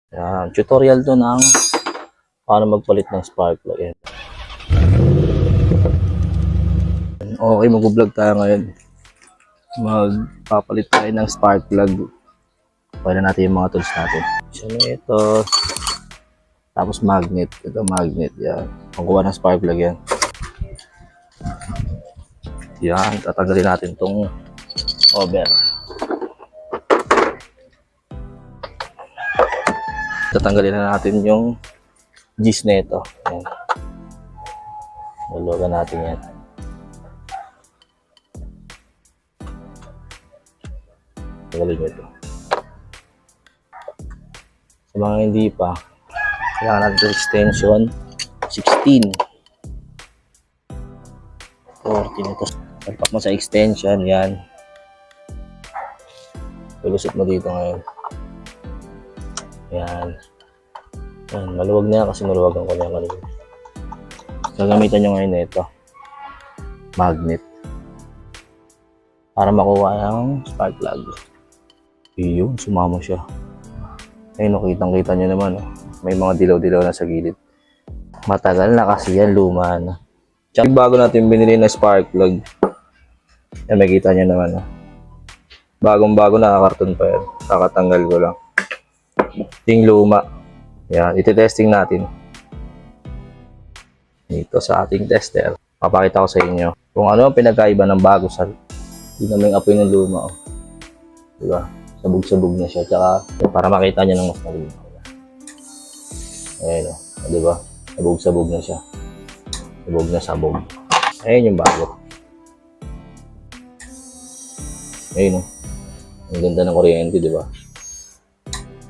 Yan, tutorial to ng paano magpalit ng spark plug. Yan. Okay, mag-vlog tayo ngayon. Magpapalit tayo ng spark plug. Pwede natin yung mga tools natin. So, ito. Tapos magnet. Ito magnet. Yan. Pagkuha ng spark plug yan. Yan. Tatanggalin natin itong cover. Tatanggalin na natin yung G's na ito. Yan. Lulugan natin yan. Tanggalin nyo ito. Sa mga hindi pa, kailangan natin ito extension 16. 14 ito. Pagpak mo sa extension, yan. Tulusot mo dito ngayon. Yan. Yan. Maluwag na yan kasi maluwagan ko niya kanina. Gagamitan nyo ngayon na ito. Magnet. Para makuha yung spark plug. Iyon, sumama siya. Ayun, kitang-kita nyo naman. May mga dilaw-dilaw na sa gilid. Matagal na kasi yan, luma na. Tsaka bago natin binili na spark plug. Yan, makita nyo naman. Bagong-bago, nakakarton pa yan. Kakatanggal ko lang. Yung luma. Yan, iti-testing natin. Dito sa ating tester. Papakita ko sa inyo kung ano ang pinagkaiba ng bago sa hindi naman yung apoy ng luma. Oh. Diba? Sabog-sabog na siya. Tsaka para makita nyo ng mas malinaw. Ayan o. Oh. Diba? Sabog-sabog na siya. Sabog na sabog. Ayan yung bago. Ayan o. Oh. Ang ganda ng kuryente, diba?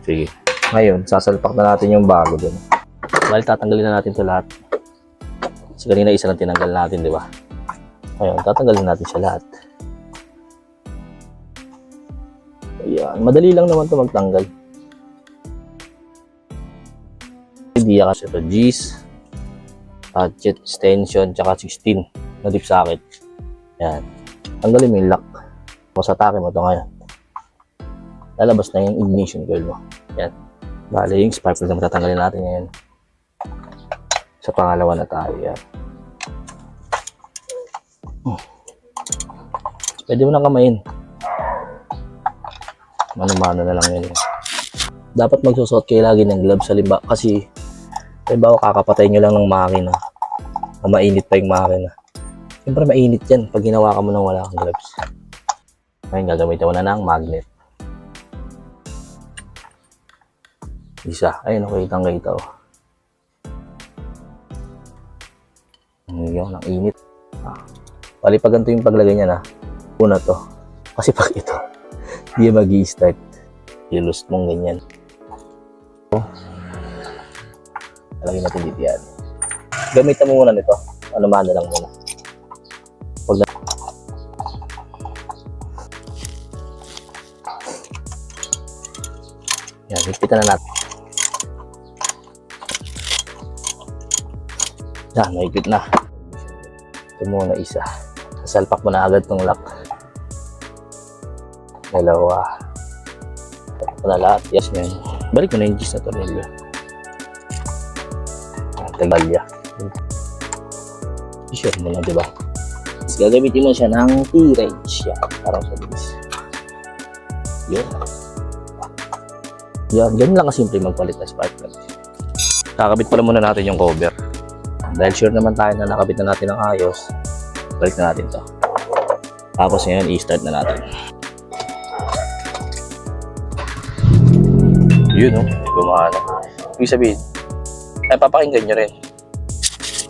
Sige. Ngayon, sasalpak na natin yung bago dun. Bali, tatanggalin na natin ito lahat. Kasi kanina isa lang tinanggal natin, di ba? Ngayon, tatanggalin natin siya lahat. Ayan. Madali lang naman ito magtanggal. Idea kasi ito, G's, ratchet, extension, tsaka 16 na dip socket. Ayan. Tanggalin mo yung lock. Kung sa atake mo ito ngayon. Lalabas na yung ignition coil mo. Ayan. Bali, yung spark plug na matatanggalin natin ngayon. Sa pangalawa na tayo. Yan. Pwede mo nang kamayin. Mano-mano na lang yun. Dapat magsusot kayo lagi ng gloves sa limba. Kasi, halimbawa kakapatay nyo lang ng makina. O mainit pa yung makina. Siyempre mainit yan pag ginawa ka mo nang wala kang gloves. Ngayon, gagamitin mo na ng magnet. Isa. Ayun, nakitang-kita oh. Ngayon, ang init. Bali, pag ganito yung paglagay niya na, una to. Kasi pag ito, hindi mag-i-start. I-lost mong ganyan. Lagyan natin dito yan. Gamitan mo muna nito. Ano-mano lang muna. Pag yan, higpitan na natin. Yan, mahigpit na. Ito muna isa. Sasalpak mo na agad itong lock. Dalawa. Ito na lahat. Yes, man. Balik mo na yung G's na tornilyo. Tagalya. I-sure mo na, diba? Tapos gagamitin mo siya ng T-wrench. Yan, parang sa G's. Yan. Yan, ganun lang kasimple magpalit na spark plug. Kakabit pala muna natin yung cover. Dahil sure naman tayo na nakabit na natin ang ayos, balik na natin to. Tapos ngayon, i-start na natin. Yun, no? Gumana. Ibig sabihin, ay papakinggan nyo rin.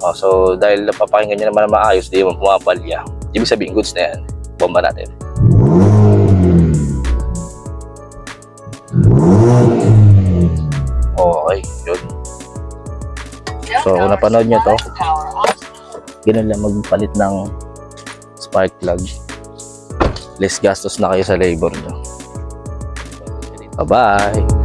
Oh, so, dahil papakinggan nyo naman na maayos, di mo pumapalya. Ibig sabihin, goods na yan. Bomba natin. Okay, yun. So, kung napanood nyo to, ganun lang magpalit ng spark plug. Less gastos na kayo sa labor nyo. Bye-bye!